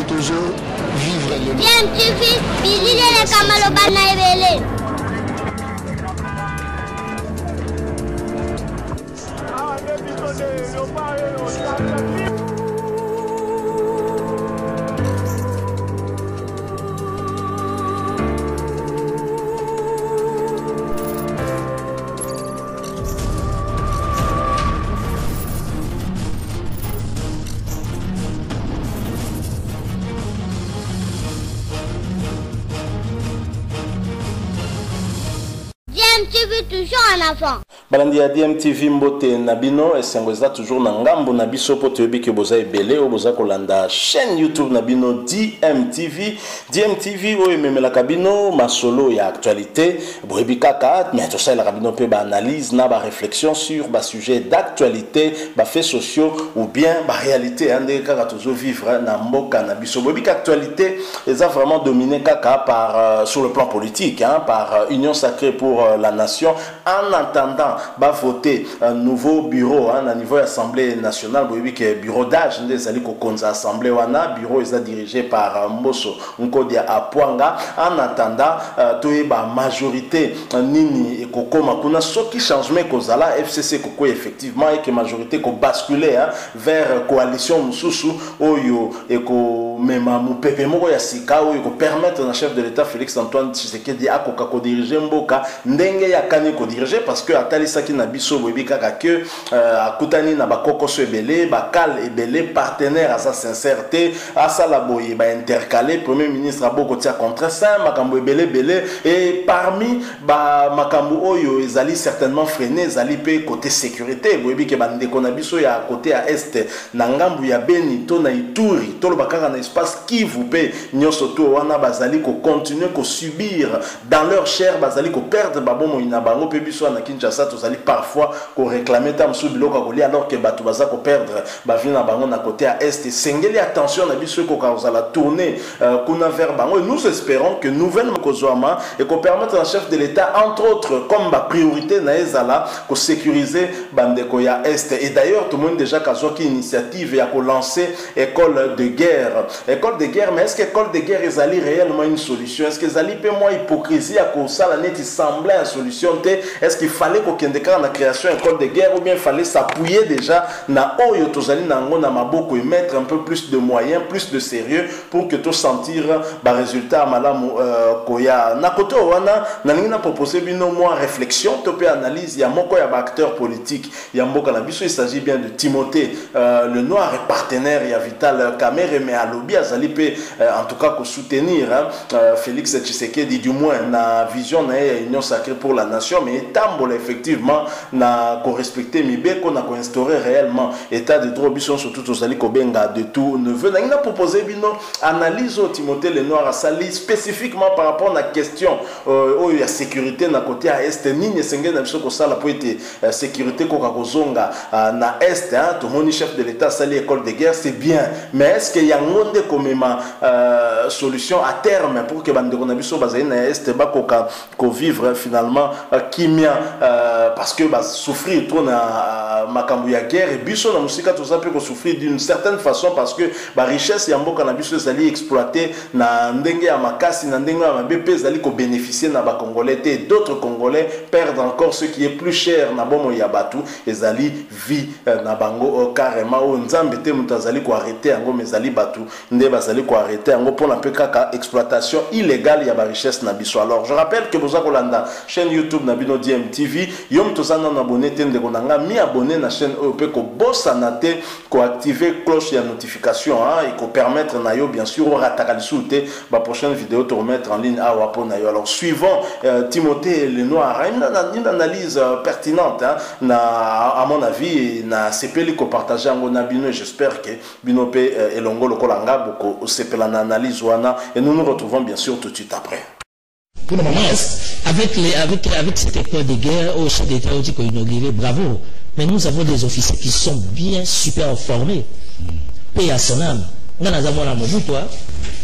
toujours vivre le monde. Bien, tu fais, Billy le Kamalobana Ebele. DMTV toujours en avant. Balandi ya DMTV mbote nabino esengweza toujours na ngambo na biso po toyebi ke boza ebele o boza kolanda chaîne YouTube nabino DMTV. DMTV o ememela kabino masolo ya actualité boyebi kaka mais to ça la kabino pe ba analyse na ba réflexion sur ba sujet d'actualité ba faits sociaux ou bien ba réalité ande kaka toujours vivre na mboka na biso boyebi ka actualité eza vraiment dominé kaka par sur le plan politique hein, par Union Sacrée pour la Nation en attendant va voter un nouveau bureau hein, à niveau de l'Assemblée nationale. Vous voyez que bureau d'âge des alliés konza assemblée wana bureau est dirigé par Mbosso Nkodia Apwanga. En attendant toyeba majorité nini et kokoma kuna soki changement kozala FCC koko effectivement et que majorité ko basculer hein, vers coalition mususu oyo et ko mema mupepe moko ya sika oyo ko permettre na chef de l'État Félix Antoine Tshisekedi akoka ko diriger mboka ndenge ya kani ko diriger parce que atali saki na biso boyebi kaka ke akutani na bakokoso ebele bakal ebele partenaire à sa sincérité à sa la boye ba intercalé premier ministre aboko tia contre ça makambo ebele belé et parmi ba makambo oyo ezali certainement freiné ezali pe côté sécurité boyebi ke bandeko na biso ya côté à est na ngambu ya Beni to na Ituri to lo bakaka na espace Kivu pe nyoso to wana bazali ko continuer ko subir dans leur chair bazali ko perdre babomo ina bango pe biso na Kinshasa to zali parfois qu'on réclamait tam sous biloko koli alors que batu baza ko perdre ba vina bango na côté à est sengeli attention na biso ko ka la tourner kuna vers bango et nous espérons que nouvelle kozwama et qu'on permettre au chef de l'État entre autres comme ba priorité na ezala ko sécuriser bandeko ya est et d'ailleurs tout le monde déjà kazoki initiative ya ko lancer école de guerre mais est-ce que école de guerre ezali réellement une solution est-ce que ezali pe moins hypocrisie à ko sala net semblait une solution est-ce qu'il fallait qu'on ait la création école de guerre ou bien il fallait s'appuyer déjà na oyo tozali nango na maboko et mettre un peu plus de moyens, plus de sérieux pour que tout sentir ba résultat malamu koya na koto wana na ningina proposer bino moi réflexion to pe analyse ya moko ya ba acteur politique ya mboka na biso il s'agit bien de Timothée le noir et partenaire ya Vital Kamerhe mais alobi azali pe en tout cas ko soutenir Félix Tshisekedi du moins na vision na Union Sacrée pour la Nation mais tambola effectivement na ko respecter mibeko na ko instaurer réellement état de droit biso surtout osali ko benga de tout ne veut na proposer bino analyse au Timothée le noir asali spécifiquement par rapport à la question oyo ya sécurité na côté à est nini sengé na biso ko sala po été sécurité ko ka kozonga na est hein tout mon chef de l'État sali école de guerre c'est bien mais est-ce que ya ngonde komema solution à terme pour que bandeko na biso bazali na est ba ko vivre finalement kimia parce que bah souffrir trop na makambu ya guerre et biso na musika tout ça peut souffrir d'une certaine façon parce que bah richesse ya mboka na biso zali exploiter na ndenge ya makasi na ndenge ya mabépé zali ko bénéficier na ba congolais et d'autres congolais perdent encore ce qui est plus cher na bomo ya batu ezali vie na bango carrément o nzambe te mutazali ko arrêter yango mezali batu nde bazali ko arrêter yango pour na pekaka exploitation illégale ya ba richesse na biso. Alors je rappelle que boza kolanda chaîne YouTube na bino DMTV yom tozana na abonné te ndeko nanga mi abonné na chaîne OP ko bossa na te ko activer cloche ya notification hein et ko permettre na yo bien sûr rataka lisute ba prochaine vidéo te remettre en ligne à wapo na yo. Alors suivant Timothée le noir une analyse pertinente hein na à mon avis na sepeli ko partager ngo na bino j'espère que bino pe elongo lokola ngabo ko sepela na analyse wana et nous nous retrouvons bien sûr tout de suite après. Pour le moment, avec cette école de guerre au chef d'État qui a inauguré, bravo. Mais nous avons des officiers qui sont bien super formés. Paix à son âme. Nous avons la Mobutu,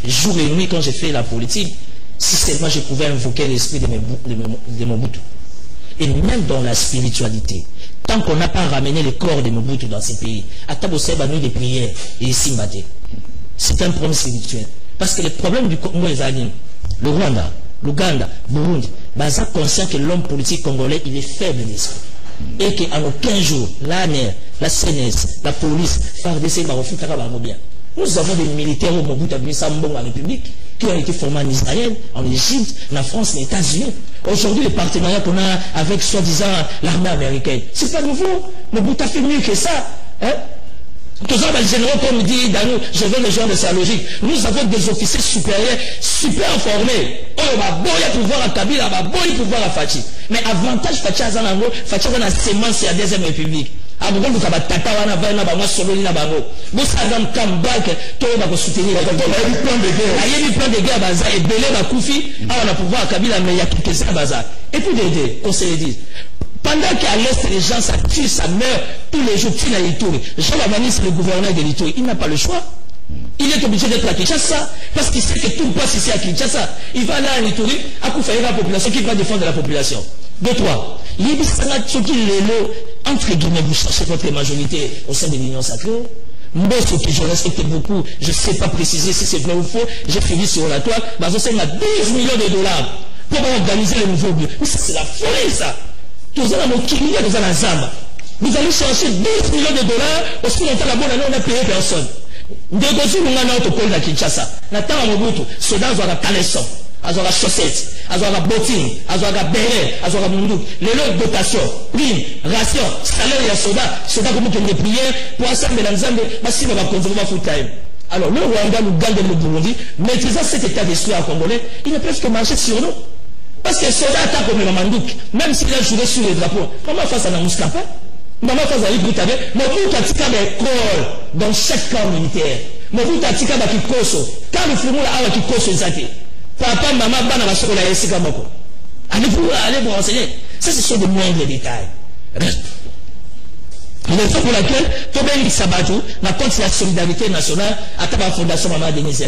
jour et nuit quand j'ai fait la politique, si seulement je pouvais invoquer l'esprit de Mobutu. Et même dans la spiritualité, tant qu'on n'a pas ramené le corps de Mobutu dans ces pays, à Taboseba nous des prières et Simbate. C'est un problème spirituel. Parce que les problèmes du Congo, le Rwanda, l'Ouganda, Burundi, Baza conscient que l'homme politique congolais, il est faible d'esprit. Et qu'en aucun jour, l'ANR, la CNS, la police, FARDC, bien. Nous avons des militaires au Mobutu Sambon en République qui ont été formés en Israël, en Égypte, en France, aux États-Unis. Aujourd'hui, les partenariats qu'on a avec soi-disant l'armée américaine, c'est pas nouveau. Mobutu a fait mieux que ça. Hein? Tous les généraux, comme dit Danou, je veux les gens de sa logique. Nous avons des officiers supérieurs, super formés. Oh, bah, bon, il y a pouvoir à Kabila, bah, bon, il y a pouvoir à Fachi. Mais avantage, Fachi a Zanango, Fachi a la sémence, la deuxième république. Ah, bon, vous avez tata, wana, vana, bah, moi, solo, ni na bango. Vous savez, comme bac, tout le monde va soutenir. Il y a eu plein de guerres. Il y a eu plein de guerres, baza, et Belé, bah, Koufi, ah, on a pouvoir à Kabila, mais il y a quelques uns, baza. Et puis, qu'on se le dise. Pendant qu'à l'Est, les gens, ça tue, ça meurt, tous les jours, tu n'as Ituri. Jean Lamani, c'est le gouverneur de l'Ituri. Il n'a pas le choix. Il est obligé d'être à Kinshasa, parce qu'il sait que tout passe ici à Kinshasa. Il va là à l'Ituri, à Koufaïra, la population, qui va défendre la population. De trois. Il y a des entre guillemets, vous cherchez votre majorité au sein de l'Union sacrée. Moi, ce que je respecte beaucoup, je ne sais pas préciser si c'est vrai ou faux, j'ai fini sur la toile, bah, je sais, il y a 12 millions de dollars pour organiser le nouveau but. Mais ça, c'est la folie, ça. Vous allez chercher 12 millions de dollars, aussi longtemps la bonne année, on n'a payé personne. Négocier nous avons notre pays à Kinshasa. Nathan Mobutu, soldats ont la caleçon, ils ont la chaussette, ils ont la bottine, ils ont la béret, ils ont la mundouk. Les lots de dotation, prime, ration, salaire et soldats comme qui ont des prières pour assembler l'ensemble, mais si on va conserver full time. Alors, le Rwanda, l'Ouganda et le Burundi, maîtrisant cet état d'esprit en congolais, ils ne peuvent que marcher sur nous. Parce que les soldats attaquent comme le Mandouk, même s'il a joué sur les drapeaux. Maman face à la Mouskapé, maman face à l'Iboutabé, Mobutu a tika des écoles dans chaque camp militaire. Mobutu a tika des kikoso. Quand le fumou a un kikoso, ils papa, maman, bana, la chocolat, et c'est comme ça. Allez vous renseigner. Ça, ce sont des moindres détails. Raison pour laquelle, tout le monde s'abattu, ma compte la solidarité nationale, à la fondation Maman Denise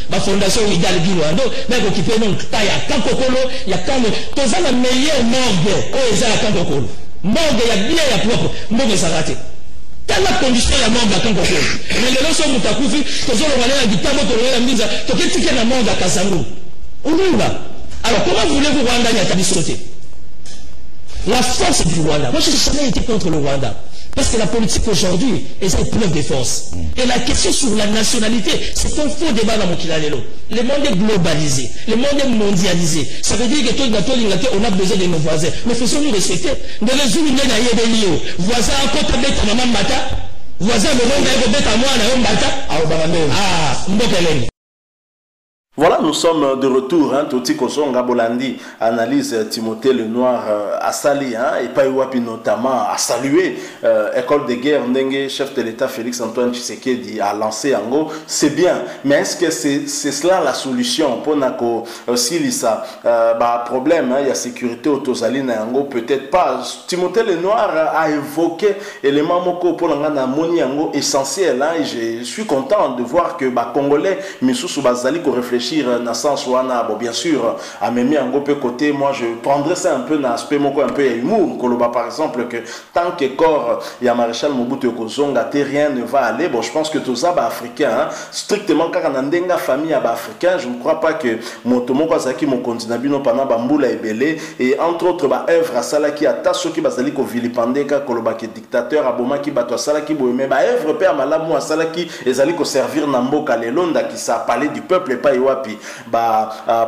la fondation Idal Guiloando, même occupé non, il y a Kankokolo, il y a quand tout ça la meilleure morgue, oh, ils ont la Kankokolo. Morgue, il y a bien, il y a propre, morgue, ça raté. Quelle la condition il y a morgue à Kankokolo? Mais les gens sont moutakoufis, tous les gens ont dit, tamo, la mise, tout le monde la morgue à Kassangou. Où est là? Alors, comment voulez-vous Rwanda y a sauté? La force du Rwanda. Moi, je n'ai jamais été contre le Rwanda. Parce que la politique aujourd'hui est pleine de force. Et la question sur la nationalité, c'est un faux débat dans mon Kilalelo. Le monde est globalisé, le monde est mondialisé. Ça veut dire que tout on a besoin de nos voisins. Mais faisons-nous respecter. Dans les zones, il y a des lieux. Voisin, quand on est à maman bata, voisin, le monde est à moi, on bata. Ah, Voilà, nous sommes de retour. Toti Kosonga Bolandi analyse Timothée Lenoir à Sali, et Païwapi notamment a salué École de guerre Ndenge, chef de l'État Félix Antoine Tshisekedi a lancé en gros. C'est bien, mais est-ce que c'est cela la solution pour Nako Silisa problème, il y a sécurité au Tozaline en gros, peut-être pas. Timothée Lenoir a évoqué élément moko pour l'angana moni en gros essentiel, et je suis content de voir que Congolais Missoussou Bazali ko réfléchir na sens wana. Bon, bien sûr, à Memi en gros côté, moi je prendrais ça un peu dans l'aspect moko un peu humour Koloba par exemple, que tant que corps il y a maréchal Mobutu Kozonga rien ne va aller. Bon, je pense que tout ça africain, strictement car en ndenga famille africain, je ne crois pas que Motomo Kwazaki mon continent bino pendant bambula ebele et entre autres œuvre à sala qui ata soki bazali ko vilipandeka Koloba que dictateur aboma ki bato sala ki boyeme œuvre pe amalamu à sala qui ezali ko servir na mboka lelonda qui ça parler du peuple pas iwapi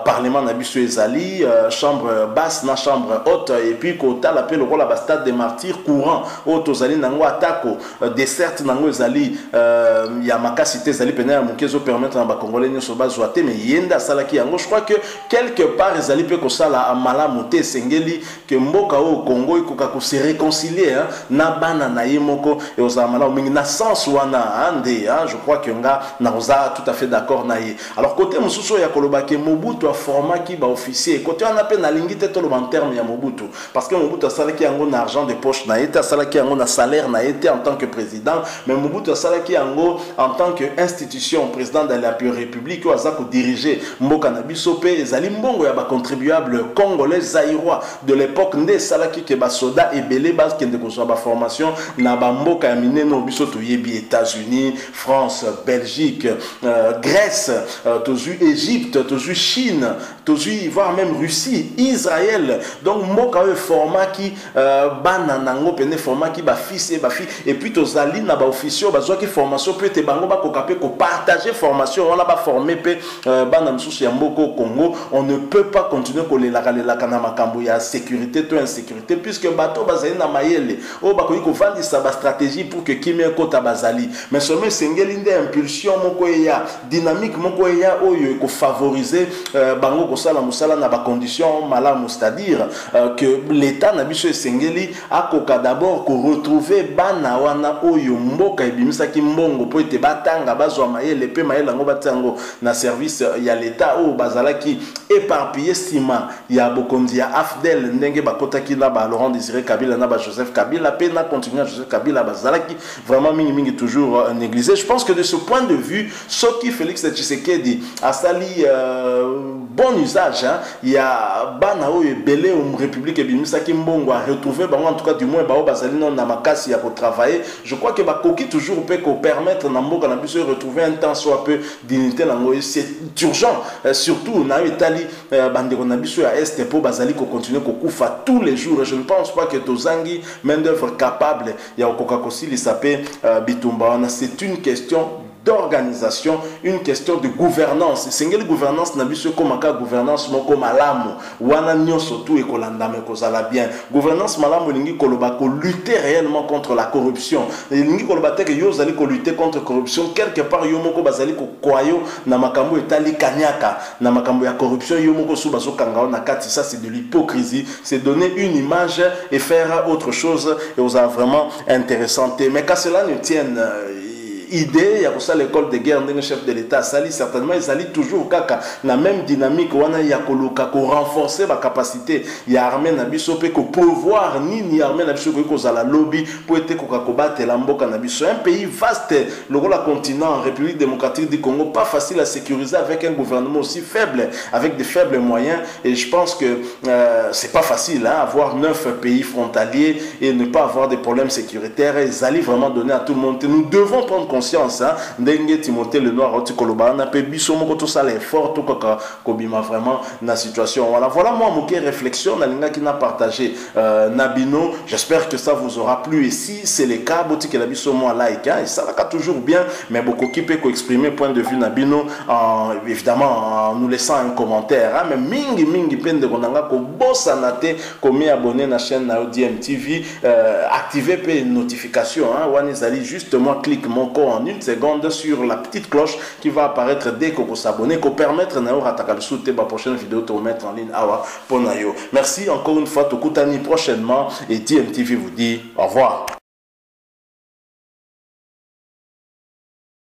parlement na biso ezali chambre basse na chambre haute et puis kota l'appel le rôle stade des martyrs courant auto zali nango atako dessert nango ezali ya makasi te ezali pena ya mokezo permettre na ba congolais nyoso bazwa te mais yenda sala ki yango. Je crois que quelque part ezali pe ko sala malamu te sengeli que mboka au Congo ikoka ko se réconcilier na bana na yemoko et aux malamu mingi na sens wana ande je crois que nga na oza tout à fait d'accord na ye. Alors côté mususu ya koloba ke Mobutu a format qui ba officier côté on appelle na lingite to le terme ya Mobutu parce que Mobutu a sala ki yango na argent de poche na été à salaki yango na salaire na été en tant que président mais Mobutu salaki yango en tant que institution président de la République ou azako diriger mboka na biso pe ezali mbongo ya ba contribuable congolais zaïrois de l'époque nde salaki ke ba soda ebele base kende ko ba formation na ba mboka ya mineno biso to yebi États-Unis, France, Belgique, Grèce, tozu Égypte, tozu Chine, tozu voire même Russie, Israël. Donc mboka e format qui bana nango pene format qui ba fils et ba fille et puis tozali na ba officiaux bazwa ki formation peut te bango ba ko kapé ko partager formation on a ba formé pe bana msusu ya mboko au Congo on ne peut pas continuer ko lelaka na makambo ya sécurité to insécurité puisque bato bazali na mayele o ba ko vandi sa ba stratégie pour que kimia kota bazali mais seulement sengeli nde impulsion moko ya dynamique moko ya oyo ko favoriser bango ko sala musala na ba conditions malamu c'est-à-dire que l'état na biso sengeli akoka d'abord ko retrouver bana wana oyo mboka ebimisa ki mbongo po ete batanga bazwa mayele pe mayele ngo batango na service ya l'état o bazala ki éparpillé sima ya bokondi ya AFDEL ndenge bakotaki na ba Laurent Désiré Kabila na ba Joseph Kabila pe na continuer Joseph Kabila bazala ki vraiment mingi toujours négligé. Je pense que de ce point de vue ce qui Félix Tshisekedi a sali bon usage il y a bana o ebele au République ebimisa ki mbongo a retrouver en tout cas du moins ba o bazali non na makasi ya ko travailler. Je crois que bakoki toujours peut ko permettre na mboka na biso retrouver un temps soit peu dignité na ngo c'est urgent surtout na Italie bandeko na biso ya est po bazali ko continuer ko kufa tous les jours. Je ne pense pas que tozangi main d'œuvre capable ya koka kosili sapé bitumba. C'est une question d'organisation, une question de gouvernance. C'est une gouvernance na biso comme ka gouvernance moko malamu wana nyonso tout e kolanda me kozala bien. Gouvernance malamu lingi koloba ko lutter réellement contre la corruption. Lingi koloba te que yo zali ko lutter contre la corruption quelque part yo moko bazali ko kwayo na makambo etali kanyaka na makambo ya corruption yo moko sou bazo kangao na kati. Ça c'est de l'hypocrisie, c'est donner une image et faire autre chose et vous a vraiment intéressant. Mais qu'à cela ne tienne idée, il y a pour ça l'école de guerre d'un chef de l'État, ça certainement ils allaient toujours kaka la même dynamique, on a yakoloka ko renforcer ma capacité, il y a armée na biso pe ko pouvoir ni armée na biso ko za la lobby pour être ko combattre la mboka na biso, un pays vaste, le continent République démocratique du Congo, pas facile à sécuriser avec un gouvernement aussi faible, avec des faibles moyens et je pense que c'est pas facile avoir 9 pays frontaliers et ne pas avoir des problèmes sécuritaires, ils allaient vraiment donner à tout le monde. Nous devons prendre conscience ndenge Timothée Lenoir oti koloba na pe biso moko to sala effort to kaka kobima vraiment na situation voilà moi moke réflexion na linga qui n'a partagé Nabino. J'espère que ça vous aura plu et si c'est le cas boti que la biso moi like et ça va toujours bien mais beaucoup qui peut exprimer point de vue Nabino évidemment en nous laissant un commentaire mais mingi pende konanga ko bossa naté comme abonné na chaîne na DMTV activer pe notification wani zali justement clique mon en une seconde sur la petite cloche qui va apparaître dès que vous s'abonnez, pour permettre de rattraper la prochaine vidéo de mettre en ligne. Merci encore une fois, Tokutani prochainement et DMTV vous dit au revoir.